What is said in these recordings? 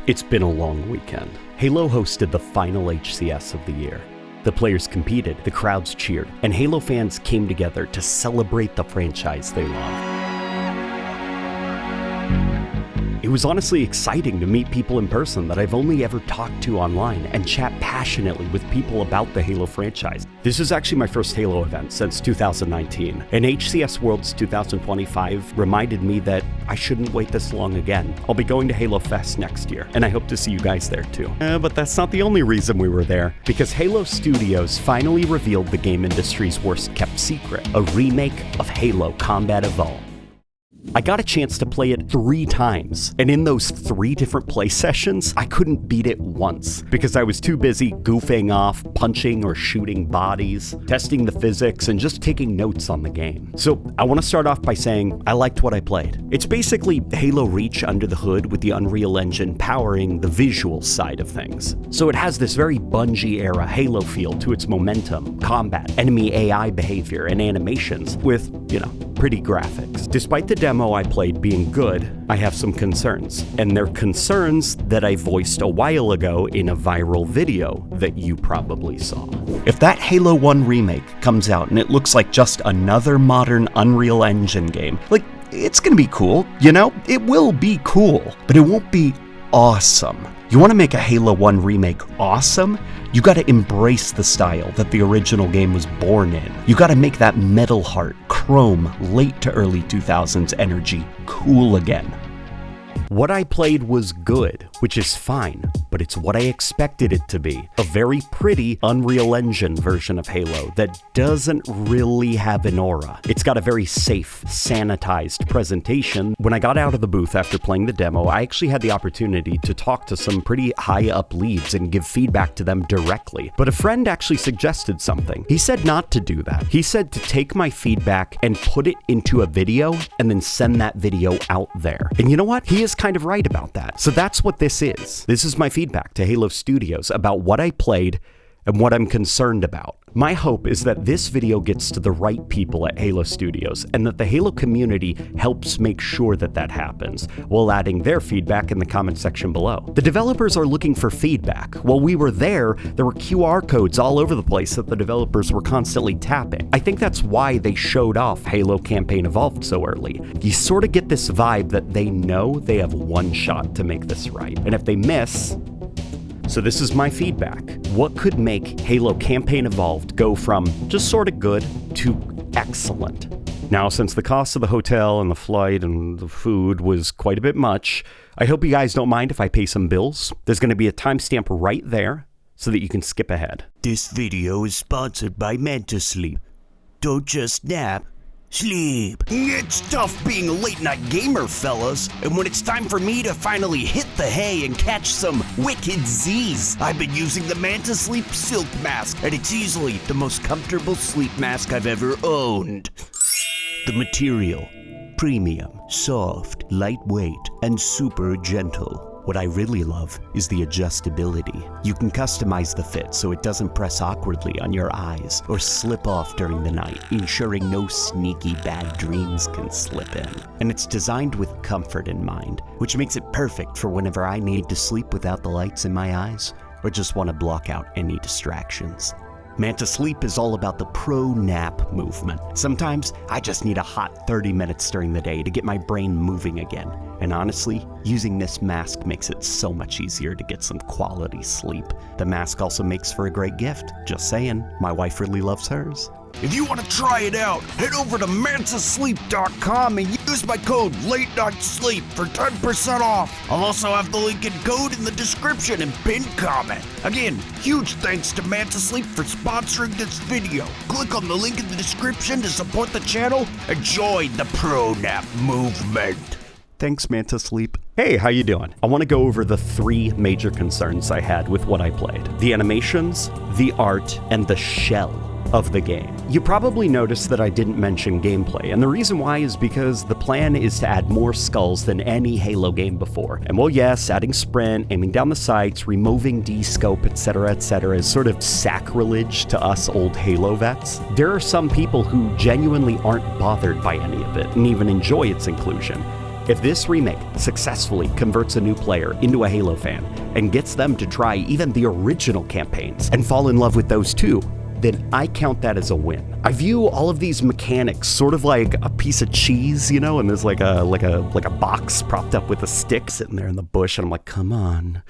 It's been a long weekend. Halo hosted the final HCS of the year. The players competed, the crowds cheered, and Halo fans came together to celebrate the franchise they love. It was honestly exciting to meet people in person that I've only ever talked to online and chat passionately with people about the Halo franchise. This is actually my first Halo event since 2019, and HCS Worlds 2025 reminded me that I shouldn't wait this long again. I'll be going to Halo Fest next year, and I hope to see you guys there too. But that's not the only reason we were there, because Halo Studios finally revealed the game industry's worst kept secret, a remake of Halo Combat Evolved. I got a chance to play it 3 times, and in those 3 different play sessions, I couldn't beat it once because I was too busy goofing off, punching or shooting bodies, testing the physics, and just taking notes on the game. So I want to start off by saying I liked what I played. It's basically Halo Reach under the hood with the Unreal Engine powering the visual side of things. So it has this very Bungie-era Halo feel to its momentum, combat, enemy AI behavior, and animations with, pretty graphics. Despite the demo I played being good, I have some concerns. And they're concerns that I voiced a while ago in a viral video that you probably saw. If that Halo 1 remake comes out and it looks like just another modern Unreal Engine game, it's gonna be cool, It will be cool, but it won't be awesome. You want to make a Halo 1 remake awesome? You got to embrace the style that the original game was born in. You got to make that metal heart, chrome, late to early 2000s energy cool again. What I played was good, which is fine, but it's what I expected it to be. A very pretty Unreal Engine version of Halo that doesn't really have an aura. It's got a very safe, sanitized presentation. When I got out of the booth after playing the demo, I actually had the opportunity to talk to some pretty high up leads and give feedback to them directly. But a friend actually suggested something. He said not to do that. He said to take my feedback and put it into a video and then send that video out there. And you know what? He is kind of right about that. So that's what this is. This is my feedback to Halo Studios about what I played and what I'm concerned about. My hope is that this video gets to the right people at Halo Studios and that the Halo community helps make sure that that happens while adding their feedback in the comment section below. The developers are looking for feedback. While we were there were QR codes all over the place that the developers were constantly tapping. I think that's why they showed off Halo Campaign Evolved so early. You sort of get this vibe that they know they have one shot to make this right. And if they miss, so this is my feedback. What could make Halo Campaign Evolved go from just sort of good to excellent? Now, since the cost of the hotel and the flight and the food was quite a bit much, I hope you guys don't mind if I pay some bills. There's going to be a timestamp right there so that you can skip ahead. This video is sponsored by Sleep. Don't just nap. Sleep. It's tough being a late night gamer, fellas. And when it's time for me to finally hit the hay and catch some wicked Z's, I've been using the Sleep Silk Mask, and it's easily the most comfortable sleep mask I've ever owned. The material, premium, soft, lightweight, and super gentle. What I really love is the adjustability. You can customize the fit so it doesn't press awkwardly on your eyes or slip off during the night, ensuring no sneaky bad dreams can slip in. And it's designed with comfort in mind, which makes it perfect for whenever I need to sleep without the lights in my eyes or just want to block out any distractions. Sleep is all about the pro-nap movement. Sometimes I just need a hot 30 minutes during the day to get my brain moving again. And honestly, using this mask makes it so much easier to get some quality sleep. The mask also makes for a great gift. Just saying, my wife really loves hers. If you want to try it out, head over to mantasleep.com and use my code LateNightSleep for 10% off. I'll also have the link and code in the description and pinned comment. Again, huge thanks to Sleep for sponsoring this video. Click on the link in the description to support the channel and join the pro-nap movement. Thanks, Sleep. Hey, how you doing? I want to go over the 3 major concerns I had with what I played. The animations, the art, and the shell of the game. You probably noticed that I didn't mention gameplay, and the reason why is because the plan is to add more skulls than any Halo game before. And well, yes, adding sprint, aiming down the sights, removing D-scope, etc., is sort of sacrilege to us old Halo vets. There are some people who genuinely aren't bothered by any of it and even enjoy its inclusion. If this remake successfully converts a new player into a Halo fan and gets them to try even the original campaigns and fall in love with those too, then I count that as a win. I view all of these mechanics sort of like a piece of cheese, you know, and there's like a box propped up with a stick sitting there in the bush, and I'm like, come on,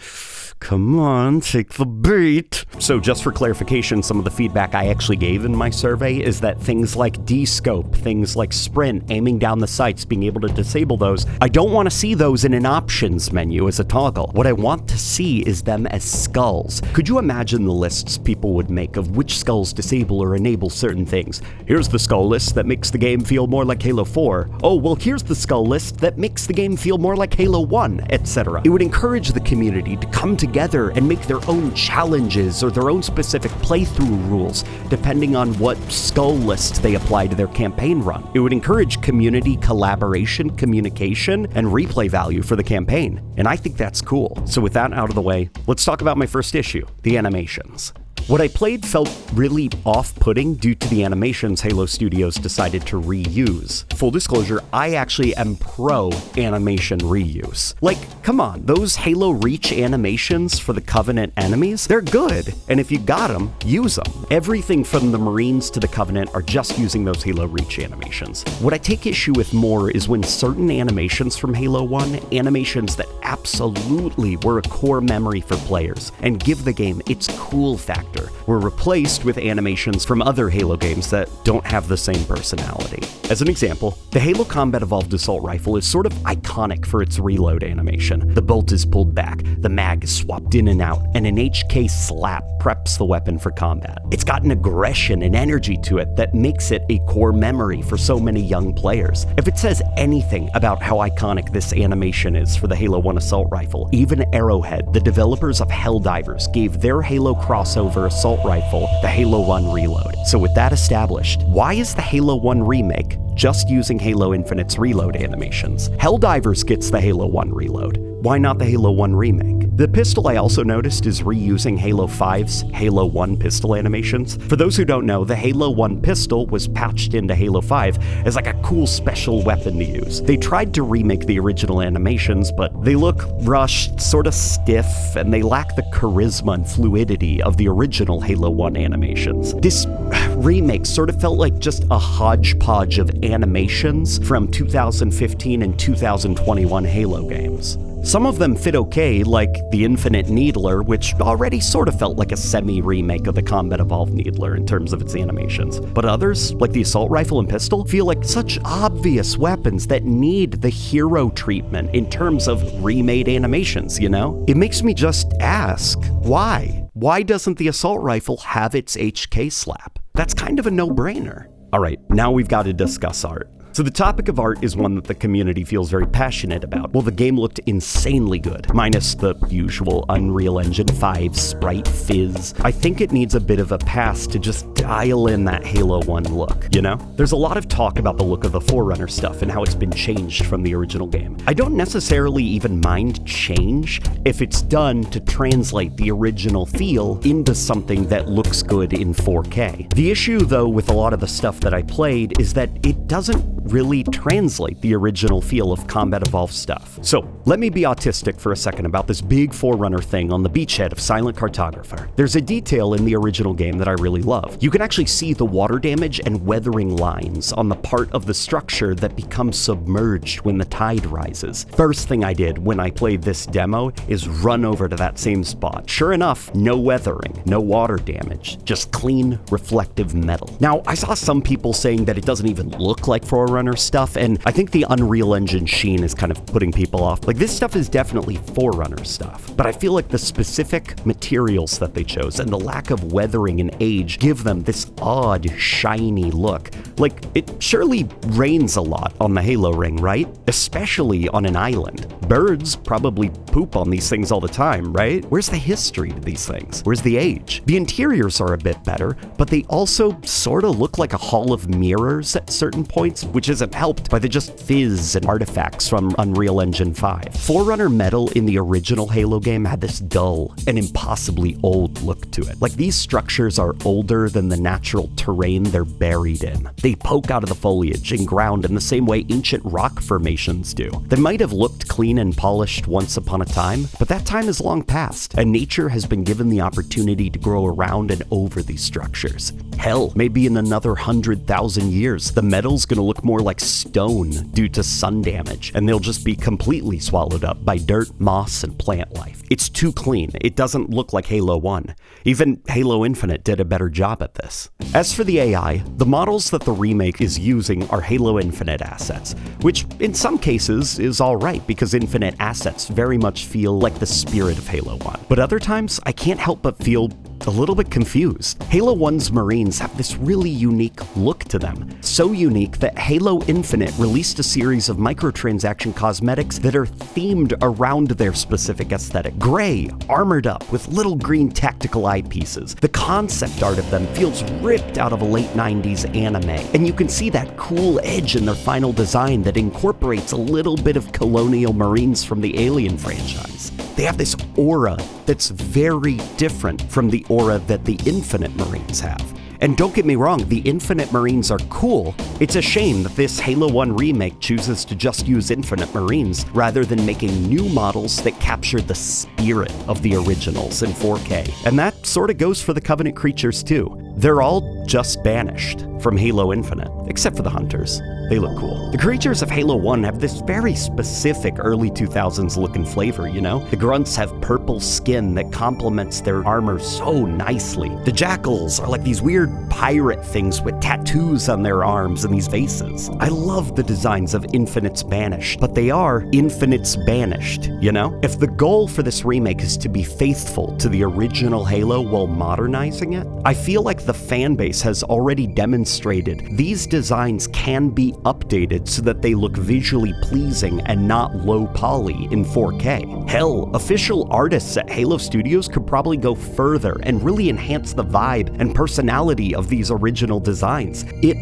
take the bait. So just for clarification, some of the feedback I actually gave in my survey is that things like D-scope, things like sprint, aiming down the sights, being able to disable those, I don't want to see those in an options menu as a toggle. What I want to see is them as skulls. Could you imagine the lists people would make of which skulls disable or enable certain things? Here's the skull list that makes the game feel more like Halo 4. Oh, well, here's the skull list that makes the game feel more like Halo 1, etc. It would encourage the community to come together and make their own challenges or their own specific playthrough rules, depending on what skull list they apply to their campaign run. It would encourage community collaboration, communication, and replay value for the campaign, and I think that's cool. So with that out of the way, let's talk about my first issue, the animations. What I played felt really off-putting due to the animations Halo Studios decided to reuse. Full disclosure, I actually am pro animation reuse. Like, come on, those Halo Reach animations for the Covenant enemies, they're good. And if you got them, use them. Everything from the Marines to the Covenant are just using those Halo Reach animations. What I take issue with more is when certain animations from Halo 1, animations that absolutely were a core memory for players and give the game its cool factor, were replaced with animations from other Halo games that don't have the same personality. As an example, the Halo Combat Evolved Assault Rifle is sort of iconic for its reload animation. The bolt is pulled back, the mag is swapped in and out, and an HK slap preps the weapon for combat. It's got an aggression and energy to it that makes it a core memory for so many young players. If it says anything about how iconic this animation is for the Halo 1 Assault Rifle, even Arrowhead, the developers of Helldivers, gave their Halo crossover assault rifle the Halo 1 Reload. So with that established, why is the Halo 1 Remake just using Halo Infinite's reload animations? Helldivers gets the Halo 1 Reload. Why not the Halo 1 Remake? The pistol I also noticed is reusing Halo 5's Halo 1 pistol animations. For those who don't know, the Halo 1 pistol was patched into Halo 5 as like a cool special weapon to use. They tried to remake the original animations, but they look rushed, sort of stiff, and they lack the charisma and fluidity of the original Halo 1 animations. This remake sort of felt like just a hodgepodge of animations from 2015 and 2021 Halo games. Some of them fit okay, like the Infinite Needler, which already sort of felt like a semi-remake of the Combat Evolved Needler in terms of its animations. But others, like the Assault Rifle and Pistol, feel like such obvious weapons that need the hero treatment in terms of remade animations, you know? It makes me just ask, why? Why doesn't the Assault Rifle have its HK slap? That's kind of a no-brainer. All right, now we've got to discuss art. So the topic of art is one that the community feels very passionate about. Well, the game looked insanely good, minus the usual Unreal Engine 5 sprite fizz. I think it needs a bit of a pass to just dial in that Halo 1 look, you know? There's a lot of talk about the look of the Forerunner stuff and how it's been changed from the original game. I don't necessarily even mind change if it's done to translate the original feel into something that looks good in 4K. The issue, though, with a lot of the stuff that I played is that it doesn't really translate the original feel of Combat Evolved stuff. So let me be autistic for a second about this big Forerunner thing on the beachhead of Silent Cartographer. There's a detail in the original game that I really love. You can actually see the water damage and weathering lines on the part of the structure that becomes submerged when the tide rises. First thing I did when I played this demo is run over to that same spot. Sure enough, no weathering, no water damage, just clean, reflective metal. Now, I saw some people saying that it doesn't even look like Forerunner stuff, and I think the Unreal Engine sheen is kind of putting people off. Like, this stuff is definitely Forerunner stuff, but I feel like the specific materials that they chose and the lack of weathering and age give them this odd, shiny look. Like, it surely rains a lot on the Halo ring, right? Especially on an island. Birds probably poop on these things all the time, right? Where's the history to these things? Where's the age? The interiors are a bit better, but they also sort of look like a hall of mirrors at certain points, which which isn't helped by the just fizz and artifacts from Unreal Engine 5. Forerunner metal in the original Halo game had this dull and impossibly old look to it. Like these structures are older than the natural terrain they're buried in. They poke out of the foliage and ground in the same way ancient rock formations do. They might have looked clean and polished once upon a time, but that time is long past, and nature has been given the opportunity to grow around and over these structures. Hell, maybe in another 100,000 years, the metal's gonna look more like stone due to sun damage, and they'll just be completely swallowed up by dirt, moss, and plant life. It's too clean. It doesn't look like Halo 1. Even Halo Infinite did a better job at this. As for the AI, the models that the remake is using are Halo Infinite assets, which in some cases is alright because Infinite assets very much feel like the spirit of Halo 1. But other times, I can't help but feel a little bit confused. Halo 1's Marines have this really unique look to them. So unique that Halo Infinite released a series of microtransaction cosmetics that are themed around their specific aesthetic. Gray, armored up, with little green tactical eyepieces. The concept art of them feels ripped out of a late 90s anime, and you can see that cool edge in their final design that incorporates a little bit of colonial Marines from the Alien franchise. They have this aura that's very different from the aura that the Infinite Marines have. And don't get me wrong, the Infinite Marines are cool. It's a shame that this Halo 1 remake chooses to just use Infinite Marines rather than making new models that capture the spirit of the originals in 4K. And that sort of goes for the Covenant creatures too. They're all just banished from Halo Infinite, except for the Hunters. They look cool. The creatures of Halo 1 have this very specific early 2000s look and flavor, you know? The Grunts have purple skin that complements their armor so nicely. The Jackals are like these weird pirate things with tattoos on their arms and these vases. I love the designs of Infinite's Banished, but they are Infinite's Banished, you know? If the goal for this remake is to be faithful to the original Halo while modernizing it, I feel like the fanbase has already demonstrated these designs can be updated so that they look visually pleasing and not low poly in 4K. Hell, official artists at Halo Studios could probably go further and really enhance the vibe and personality of these original designs. It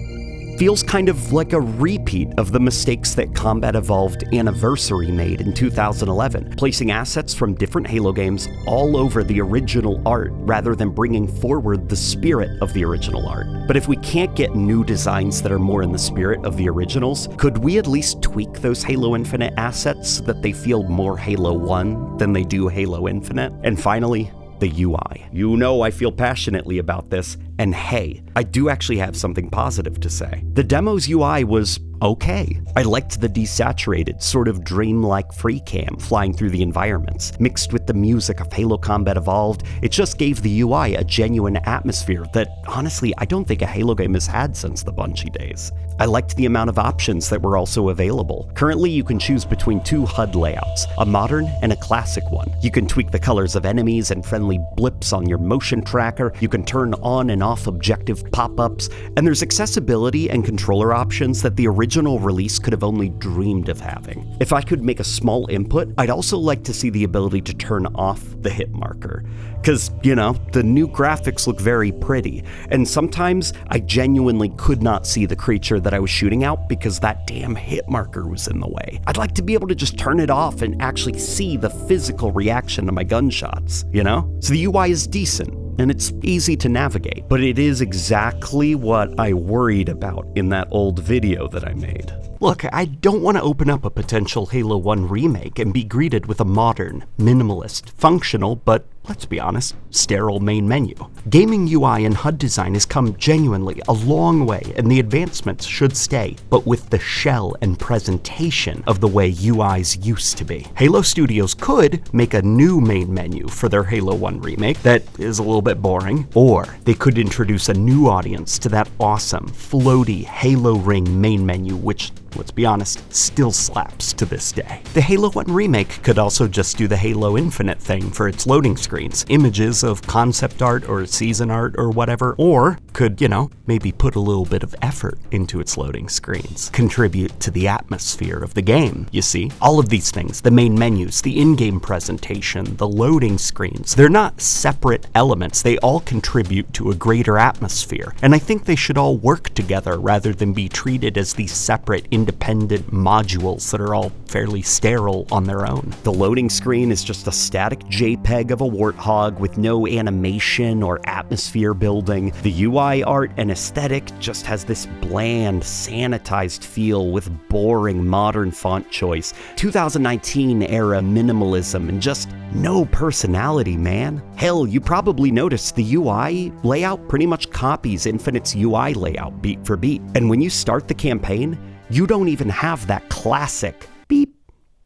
feels kind of like a repeat of the mistakes that Combat Evolved Anniversary made in 2011, placing assets from different Halo games all over the original art rather than bringing forward the spirit of the original art. But if we can't get new designs that are more in the spirit of the originals, could we at least tweak those Halo Infinite assets so that they feel more Halo 1 than they do Halo Infinite? And finally, the UI. You know I feel passionately about this, and hey, I do actually have something positive to say. The demo's UI was okay. I liked the desaturated, sort of dreamlike free cam flying through the environments. Mixed with the music of Halo Combat Evolved, it just gave the UI a genuine atmosphere that, honestly, I don't think a Halo game has had since the Bungie days. I liked the amount of options that were also available. Currently, you can choose between two HUD layouts, a modern and a classic one. You can tweak the colors of enemies and friendly blips on your motion tracker, you can turn on and off objective pop-ups, and there's accessibility and controller options that the original release could have only dreamed of having. If I could make a small input, I'd also like to see the ability to turn off the hit marker. Because, you know, the new graphics look very pretty, and sometimes I genuinely could not see the creature that I was shooting out because that damn hit marker was in the way. I'd like to be able to just turn it off and actually see the physical reaction to my gunshots, you know? So the UI is decent, and it's easy to navigate, but it is exactly what I worried about in that old video that I made. Look, I don't want to open up a potential Halo 1 remake and be greeted with a modern, minimalist, functional, but let's be honest, sterile main menu. Gaming UI and HUD design has come genuinely a long way, and the advancements should stay, but with the shell and presentation of the way UIs used to be. Halo Studios could make a new main menu for their Halo 1 remake that is a little bit boring, or they could introduce a new audience to that awesome, floaty Halo Ring main menu, which, let's be honest, still slaps to this day. The Halo 1 remake could also just do the Halo Infinite thing for its loading screens, images of concept art or season art or whatever, or could, maybe put a little bit of effort into its loading screens, contribute to the atmosphere of the game, you see? All of these things, the main menus, the in-game presentation, the loading screens, they're not separate elements. They all contribute to a greater atmosphere. And I think they should all work together rather than be treated as these separate, independent modules that are all fairly sterile on their own. The loading screen is just a static JPEG of a warthog with no animation or atmosphere building. The UI art and aesthetic just has this bland, sanitized feel with boring modern font choice, 2019 era minimalism, and just no personality, man. Hell, you probably noticed the UI layout pretty much copies Infinite's UI layout beat for beat. And when you start the campaign, you don't even have that classic beep,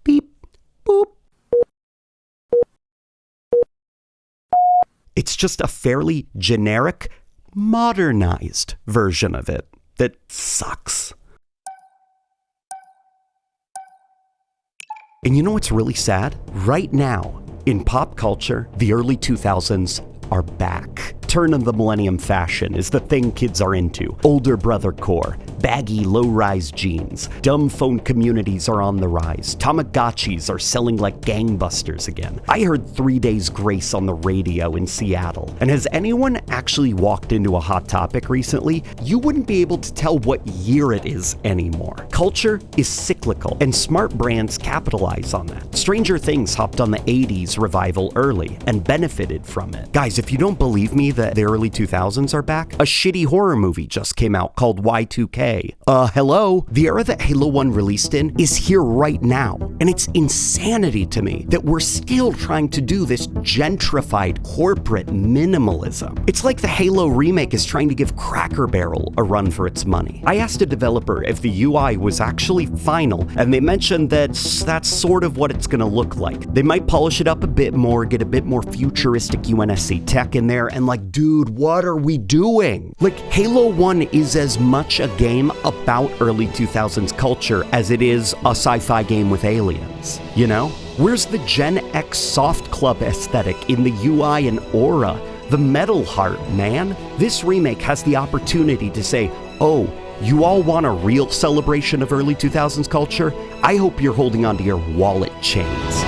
beep, boop. It's just a fairly generic, modernized version of it that sucks. And you know what's really sad? Right now, in pop culture, the early 2000s are back. Turn of the millennium fashion is the thing kids are into. Older brother core, baggy low-rise jeans, dumb phone communities are on the rise. Tamagotchis are selling like gangbusters again. I heard 3 Days Grace on the radio in Seattle. And has anyone actually walked into a Hot Topic recently? You wouldn't be able to tell what year it is anymore. Culture is cyclical, and smart brands capitalize on that. Stranger Things hopped on the 80s revival early and benefited from it. Guys, if you don't believe me that the early 2000s are back, a shitty horror movie just came out called Y2K. Hello? The era that Halo 1 released in is here right now, and it's insanity to me that we're still trying to do this gentrified corporate minimalism. It's like the Halo Remake is trying to give Cracker Barrel a run for its money. I asked a developer if the UI was actually final, and they mentioned that that's sort of what it's gonna look like. They might polish it up a bit more, get a bit more futuristic UNSC tech in there, and dude, what are we doing? Halo 1 is as much a game about early 2000s culture as it is a sci-fi game with aliens, you know? Where's the Gen X soft club aesthetic in the UI and aura? The metal heart, man? This remake has the opportunity to say, oh, you all want a real celebration of early 2000s culture? I hope you're holding onto your wallet chains.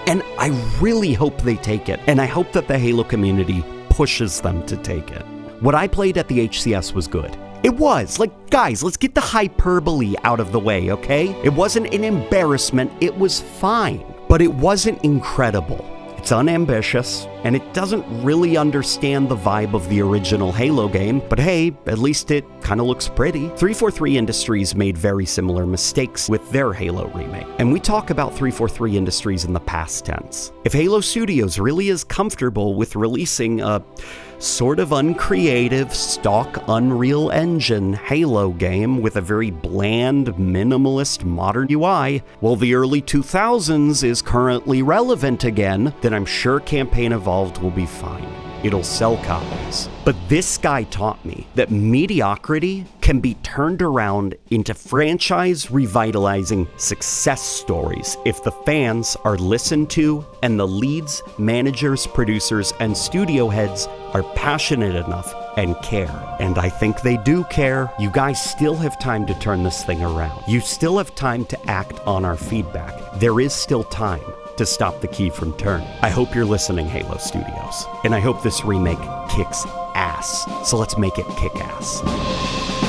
And I really hope they take it, and I hope that the Halo community pushes them to take it. What I played at the HCS was good. It was. Guys, let's get the hyperbole out of the way, okay? It wasn't an embarrassment, it was fine. But it wasn't incredible. It's unambitious, and it doesn't really understand the vibe of the original Halo game, but hey, at least it kind of looks pretty. 343 Industries made very similar mistakes with their Halo remake, and we talk about 343 Industries in the past tense. If Halo Studios really is comfortable with releasing a sort of uncreative, stock Unreal Engine Halo game with a very bland, minimalist, modern UI, while the early 2000s is currently relevant again, then I'm sure Campaign Evolved will be fine. It'll sell copies. But this guy taught me that mediocrity can be turned around into franchise revitalizing success stories if the fans are listened to and the leads, managers, producers, and studio heads are passionate enough and care. And I think they do care. You guys still have time to turn this thing around. You still have time to act on our feedback. There is still time to stop the key from turning. I hope you're listening, Halo Studios, and I hope this remake kicks ass. So let's make it kick ass.